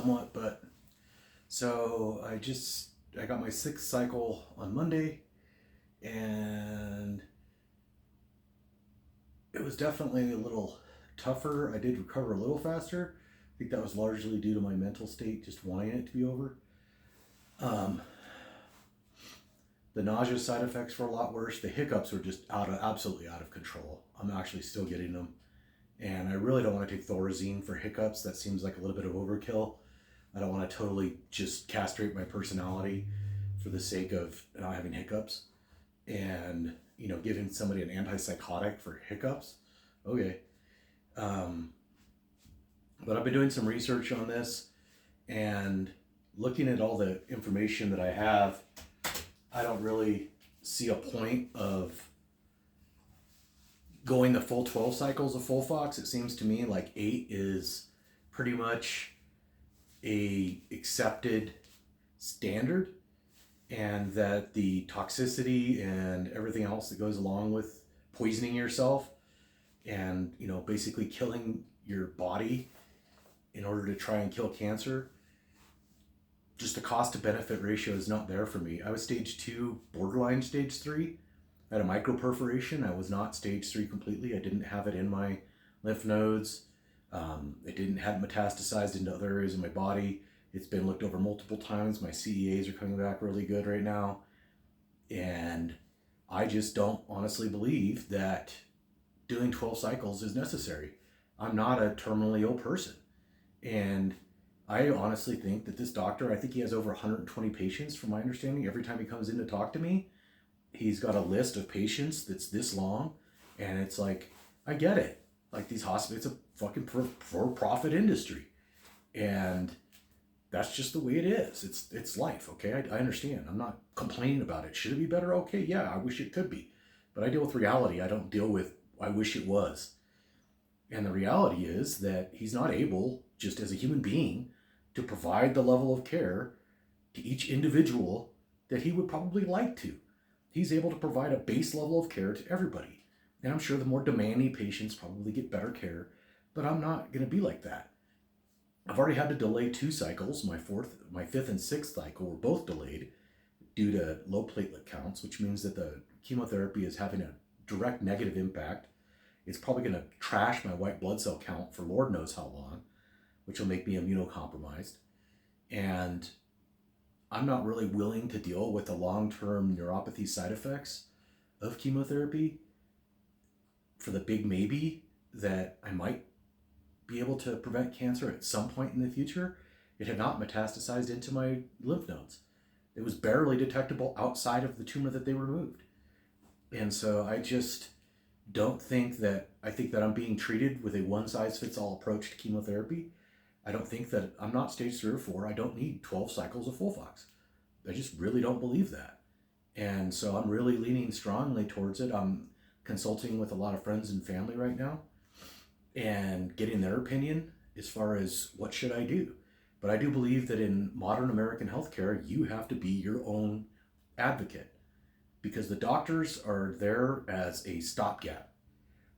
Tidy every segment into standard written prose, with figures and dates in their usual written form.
somewhat, but so I got my sixth cycle on Monday, and it was definitely a little tougher. I did recover a little faster. I think that was largely due to my mental state, just wanting it to be over. Um, the nausea side effects were a lot worse. The hiccups were just absolutely out of control. I'm actually still getting them, and I really don't want to take Thorazine for hiccups. That seems like a little bit of overkill. I don't want to totally just castrate my personality for the sake of not having hiccups, and giving somebody an antipsychotic for hiccups. Okay. Um, but I've been doing some research on this and looking at all the information that I have. I don't really see a point of going the full 12 cycles of Folfox. It seems to me like 8 is pretty much a accepted standard, and that the toxicity and everything else that goes along with poisoning yourself and basically killing your body in order to try and kill cancer, just the cost to benefit ratio is not there for me. I was stage 2, borderline stage 3. I had a micro-perforation. I was not stage 3 completely. I didn't have it in my lymph nodes. It didn't have metastasized into other areas of my body. It's been looked over multiple times. My CEAs are coming back really good right now. And I just don't honestly believe that doing 12 cycles is necessary. I'm not a terminally ill person. And I honestly think that this doctor, I think he has over 120 patients from my understanding. Every time he comes in to talk to me, he's got a list of patients that's this long. And it's like, I get it. Like, these hospitals, it's a fucking for-profit industry. And that's just the way it is. It's life, okay? I understand. I'm not complaining about it. Should it be better? Okay, yeah, I wish it could be. But I deal with reality. I don't deal with, I wish it was. And the reality is that he's not able, just as a human being, to provide the level of care to each individual that he would probably like to. He's able to provide a base level of care to everybody. And I'm sure the more demanding patients probably get better care, but I'm not going to be like that. I've already had to delay 2 cycles. My 5th and 6th cycle were both delayed due to low platelet counts, which means that the chemotherapy is having a direct negative impact. It's probably going to trash my white blood cell count for Lord knows how long, which will make me immunocompromised. And I'm not really willing to deal with the long-term neuropathy side effects of chemotherapy for the big maybe that I might be able to prevent cancer at some point in the future. It had not metastasized into my lymph nodes. It was barely detectable outside of the tumor that they removed. And so I just don't think that, I think that I'm being treated with a one-size-fits-all approach to chemotherapy. I don't think that, I'm not stage 3 or 4. I don't need 12 cycles of Folfox. I just really don't believe that. And so I'm really leaning strongly towards it. I'm consulting with a lot of friends and family right now and getting their opinion as far as what should I do. But I do believe that in modern American healthcare, you have to be your own advocate, because the doctors are there as a stopgap.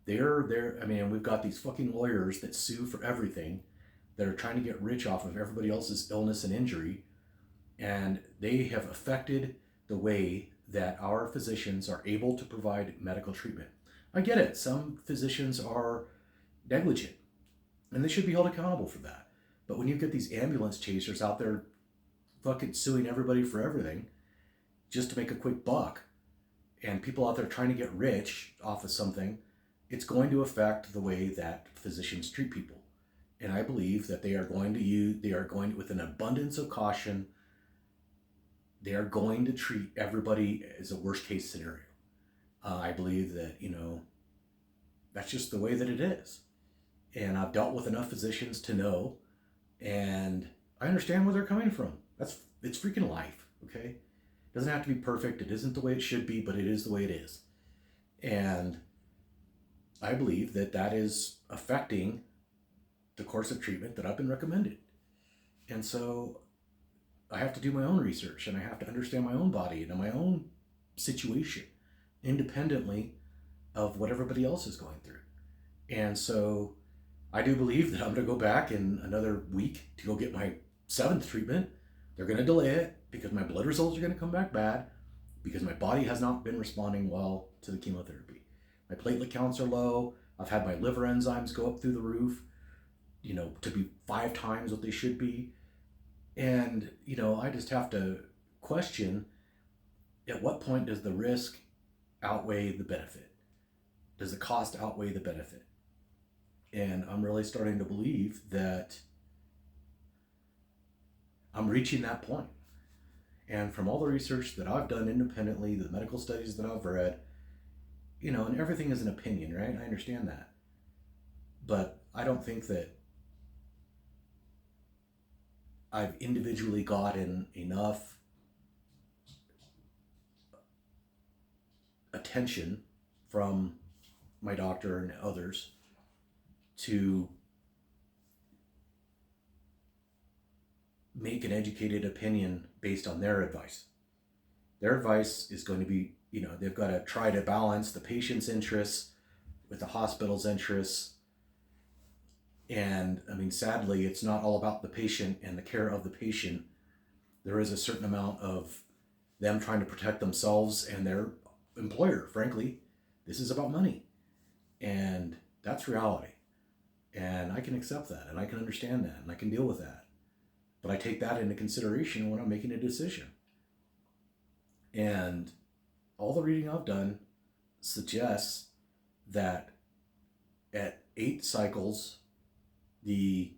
They're there. I mean, we've got these fucking lawyers that sue for everything, that are trying to get rich off of everybody else's illness and injury, and they have affected the way that our physicians are able to provide medical treatment. I get it. Some physicians are negligent, and they should be held accountable for that. But when you get these ambulance chasers out there fucking suing everybody for everything just to make a quick buck, and people out there trying to get rich off of something, it's going to affect the way that physicians treat people. And I believe that they are going to, with an abundance of caution, they are going to treat everybody as a worst case scenario. I believe that, that's just the way that it is. And I've dealt with enough physicians to know, and I understand where they're coming from. It's freaking life, okay? It doesn't have to be perfect. It isn't the way it should be, but it is the way it is. And I believe that that is affecting the course of treatment that I've been recommended. And so I have to do my own research, and I have to understand my own body and my own situation independently of what everybody else is going through. And so I do believe that I'm going to go back in another week to go get my seventh treatment, they're going to delay it because my blood results are going to come back bad because my body has not been responding well to the chemotherapy. My platelet counts are low. I've had my liver enzymes go up through the roof, to be 5 times what they should be. And, I just have to question, at what point does the risk outweigh the benefit? Does the cost outweigh the benefit? And I'm really starting to believe that I'm reaching that point. And from all the research that I've done independently, the medical studies that I've read, and everything is an opinion, right? I understand that. But I don't think that I've individually gotten enough attention from my doctor and others to make an educated opinion based on their advice. Their advice is going to be, they've got to try to balance the patient's interests with the hospital's interests. And sadly, it's not all about the patient and the care of the patient. There is a certain amount of them trying to protect themselves and their employer. Frankly, this is about money. And that's reality. And I can accept that, and I can understand that, and I can deal with that. But I take that into consideration when I'm making a decision. And all the reading I've done suggests that at 8 cycles, the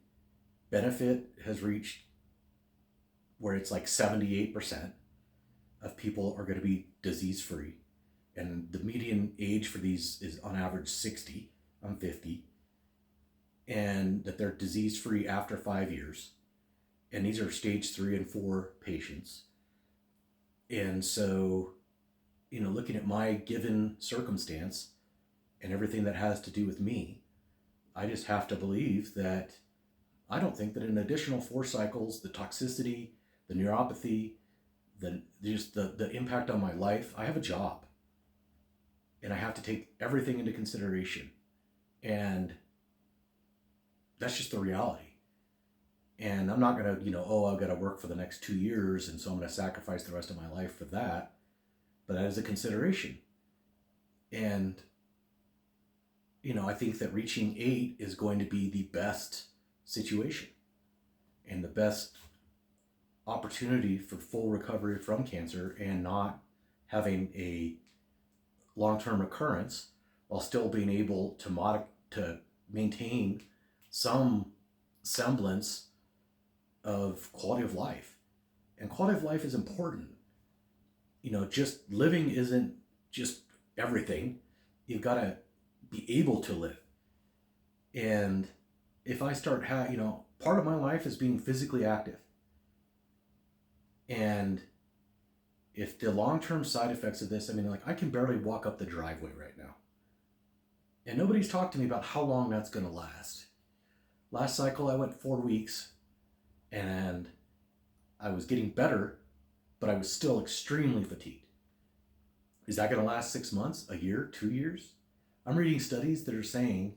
benefit has reached where it's like 78% of people are going to be disease-free. And the median age for these is on average 60. I'm 50. And that they're disease-free after 5 years. And these are stage 3 and 4 patients. And so, looking at my given circumstance and everything that has to do with me, I just have to believe that I don't think that in additional 4 cycles, the toxicity, the neuropathy, the impact on my life, I have a job. And I have to take everything into consideration. And that's just the reality. And I'm not going to, I've got to work for the next 2 years, and so I'm going to sacrifice the rest of my life for that. But that is a consideration. And, I think that reaching 8 is going to be the best situation and the best opportunity for full recovery from cancer and not having a long-term recurrence while still being able to maintain some semblance of quality of life. And quality of life is important. Just living isn't just everything. You've got to be able to live. And if I start part of my life is being physically active. And if the long-term side effects of this, I can barely walk up the driveway right now. And nobody's talked to me about how long that's going to last. Last cycle, I went 4 weeks, and I was getting better, but I was still extremely fatigued. Is that going to last 6 months, a year, 2 years? I'm reading studies that are saying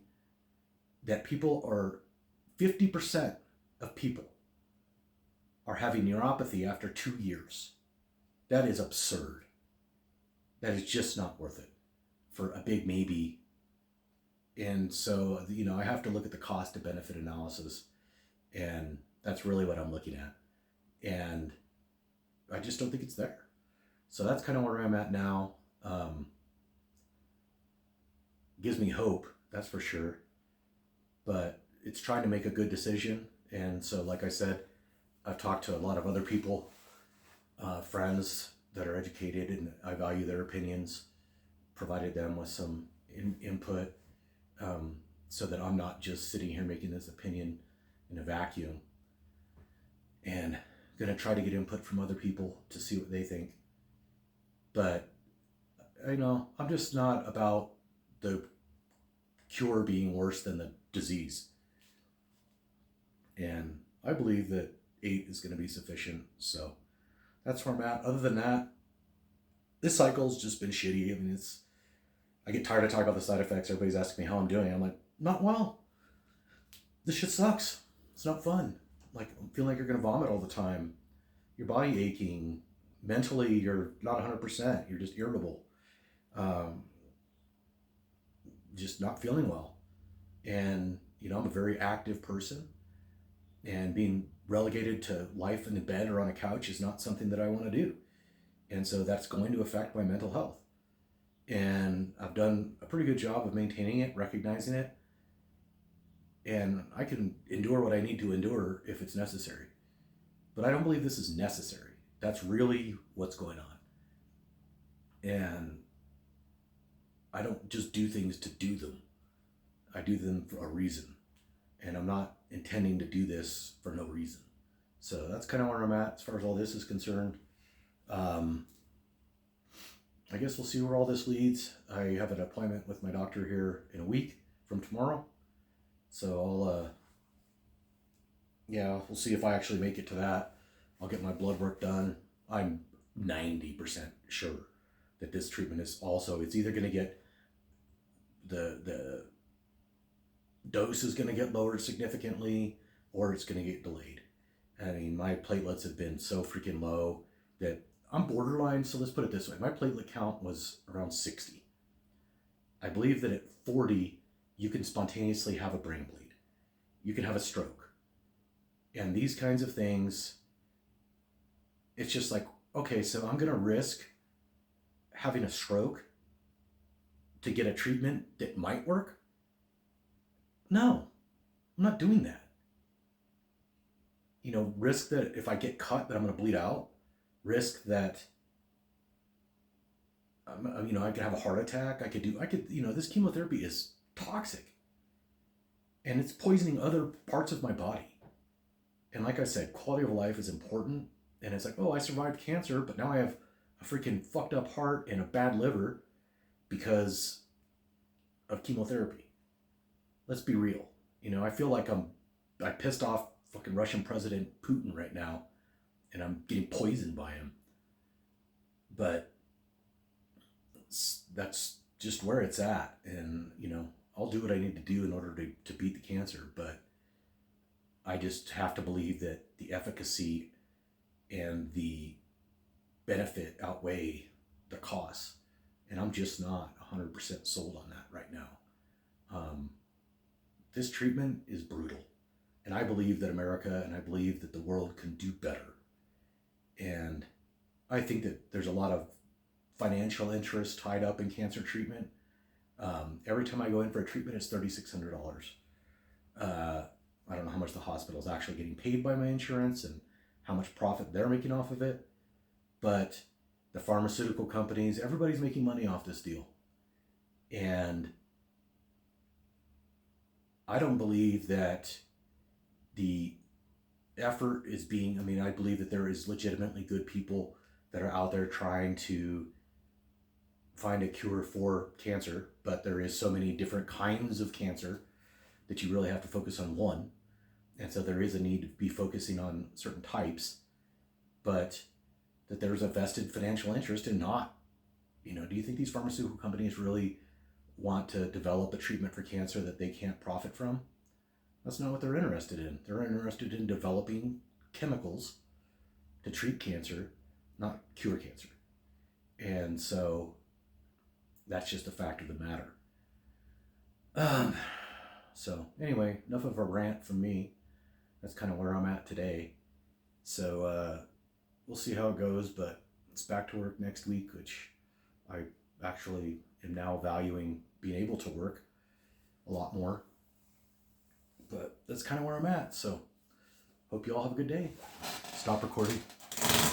that 50% of people are having neuropathy after 2 years. That is absurd. That is just not worth it for a big maybe. And so, I have to look at the cost to benefit analysis, and that's really what I'm looking at. And I just don't think it's there. So that's kind of where I'm at now. Gives me hope, that's for sure. But it's trying to make a good decision. And so, like I said, I've talked to a lot of other people, friends that are educated, and I value their opinions, provided them with some input, so that I'm not just sitting here making this opinion in a vacuum. And I'm going to try to get input from other people to see what they think. But, I'm just not about the cure being worse than the disease. And I believe that 8 is going to be sufficient. So that's where I'm at. Other than that, this cycle's just been shitty. I get tired of talking about the side effects. Everybody's asking me how I'm doing. I'm like, not well. This shit sucks. It's not fun. like feeling like you're going to vomit all the time, your body aching, mentally you're not 100%, you're just irritable, um, just not feeling well. And, I'm a very active person, and being relegated to life in the bed or on a couch is not something that I want to do. And so that's going to affect my mental health. And I've done a pretty good job of maintaining it, recognizing it, and I can endure what I need to endure if it's necessary. But I don't believe this is necessary. That's really what's going on. And I don't just do things to do them. I do them for a reason. And I'm not intending to do this for no reason. So that's kind of where I'm at as far as all this is concerned. I guess we'll see where all this leads. I have an appointment with my doctor here in a week from tomorrow. So we'll see if I actually make it to that. I'll get my blood work done. I'm 90% sure that this treatment is also, it's either going to get, the dose is going to get lowered significantly, or it's going to get delayed. I mean, my platelets have been so freaking low that I'm borderline. So let's put it this way. My platelet count was around 60. I believe that at 40, you can spontaneously have a brain bleed. You can have a stroke. And these kinds of things, it's just like, okay, so I'm going to risk having a stroke to get a treatment that might work? No, I'm not doing that. Risk that if I get cut that I'm going to bleed out, risk that, I could have a heart attack. This chemotherapy is toxic, and it's poisoning other parts of my body. And like I said, quality of life is important. And it's like, oh, I survived cancer, but now I have a freaking fucked up heart and a bad liver because of chemotherapy. Let's be real. I feel like I pissed off fucking Russian President Putin right now, and I'm getting poisoned by him. But that's just where it's at. And, I'll do what I need to do in order to beat the cancer. But I just have to believe that the efficacy and the benefit outweigh the costs. And I'm just not 100% sold on that right now. This treatment is brutal. And I believe that America and I believe that the world can do better. And I think that there's a lot of financial interest tied up in cancer treatment. Every time I go in for a treatment, it's $3,600. I don't know how much the hospital is actually getting paid by my insurance and how much profit they're making off of it. But the pharmaceutical companies, everybody's making money off this deal. And I don't believe that the effort is being, I believe that there is legitimately good people that are out there trying to find a cure for cancer, but there is so many different kinds of cancer that you really have to focus on one. And so there is a need to be focusing on certain types, but that there's a vested financial interest in not, do you think these pharmaceutical companies really want to develop a treatment for cancer that they can't profit from? That's not what they're interested in. They're interested in developing chemicals to treat cancer, not cure cancer. And so that's just a fact of the matter. So anyway, enough of a rant from me. That's kind of where I'm at today. So we'll see how it goes, but it's back to work next week, which I actually am now valuing being able to work a lot more. But that's kind of where I'm at. So hope you all have a good day. Stop recording.